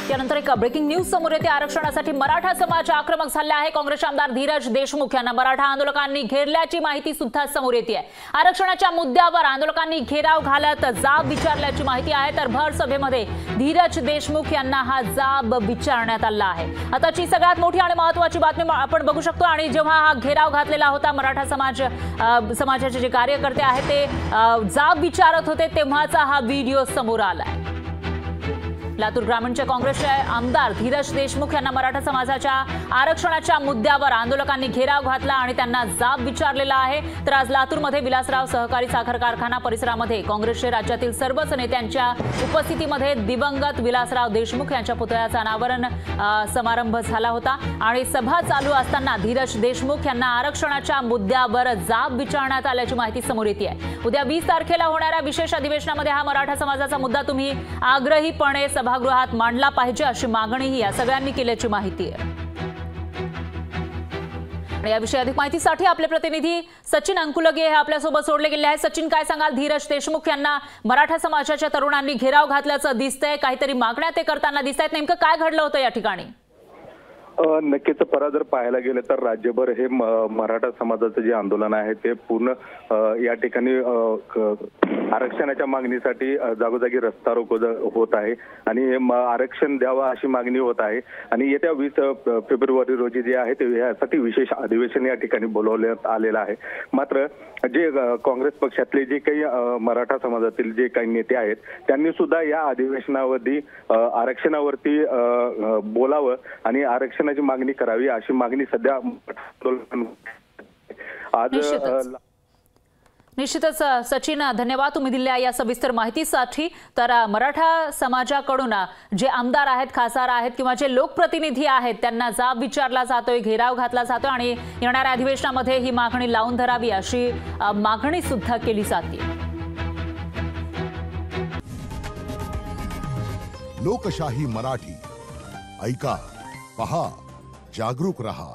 त्यानंतर एक breaking news समोर येते। आरक्षणासाठी मराठा समाज आक्रमक झाला आहे। काँग्रेसचे आमदार धीरज देशमुख यांना मराठा आंदोलकांनी घेरल्याची माहिती सुद्धा समोर येते आहे। आरक्षणाच्या मुद्द्यावर आंदोलकांनी घेराव घालत जाब विचारल्याची माहिती आहे। तर भर सभेमध्ये धीरज देशमुख यांना हा जाब विचारण्यात आला आहे। आताची सगळ्यात मोठी आणि महत्त्वाची बातमी आपण बघू शकतो। आणि जेव्हा हा घेराव घातलेला होता, मराठा समाजाचे जे कार्यकर्ते आहेत ते जाब विचारत होते, तेव्हाचा हा व्हिडिओ समोर आलाय। लातूर ग्रामीणचे काँग्रेसचे आमदार धीरज देशमुख यांना मराठा समाजाच्या आरक्षणाच्या मुद्द्यावर आंदोलकांनी घेराव घातला आणि त्यांना जाब विचारलेला आहे। तर आज लातूरमध्ये विलासराव सहकारी साखर कारखाना परिसरामध्ये काँग्रेसचे राज्यातील सर्वच नेत्यांच्या उपस्थितीमध्ये दिवंगत विलासराव देशमुख यांच्या पुतळ्याचा अनावरण समारंभ झाला होता। आणि सभा चालू असताना धीरज देशमुख यांना आरक्षणाच्या मुद्द्यावर जाब विचारण्यात आल्याची माहिती समोर येते आहे। उद्या 20 तारखेला होणाऱ्या विशेष अधिवेशनामध्ये हा मराठा समाजाचा मुद्दा तुम्ही आग्रहीपणे सभागृहात मांडला पाहिजे अशी मागणीही या सगळ्यांनी केल्याची माहिती आहे। याविषयी अधिक माहितीसाठी आपले प्रतिनिधी सचिन अंकुलगे हे आपल्यासोबत जोडले गेले आहेत। सचिन, काय सांगाल? धीरज देशमुख यांना मराठा समाजाच्या तरुणांनी घेराव घातल्याचं दिसतंय, काहीतरी मागण्या ते करताना दिसतायत, नेमकं काय घडलं होतं या ठिकाणी? नक्कीच परा जर पाहायला गेलं तर राज्यभर हे मराठा समाजाचं जे आंदोलन आहे ते पूर्ण या ठिकाणी आरक्षणाच्या मागणीसाठी जागोजागी रस्ता रोको होत आहे आणि आरक्षण द्यावं अशी मागणी होत आहे। आणि येत्या 20 फेब्रुवारी रोजी जे आहे ते यासाठी विशेष अधिवेशन या ठिकाणी बोलवण्यात आलेलं आहे। मात्र जे काँग्रेस पक्षातले जे काही मराठा समाजातील जे काही नेते आहेत त्यांनी सुद्धा या अधिवेशनावरती आरक्षणावरती बोलावं आणि आरक्षणाची मागणी करावी अशी मागणी सध्या आज निश्चितच सचिन, धन्यवाद तुम्ही दिलेल्या या सविस्तर माहितीसाठी। तर मराठा समाजाकडून जे आमदार आहेत, खासदार आहेत किंवा जे लोकप्रतिनिधी आहेत त्यांना जाब विचारला जातोय, घेराव घातला जातोय आणि येणाऱ्या अधिवेशनामध्ये ही मागणी लावून धरावी अशी मागणी सुद्धा केली जाते। लोकशाही मराठी ऐका, पहा, जागरूक रहा।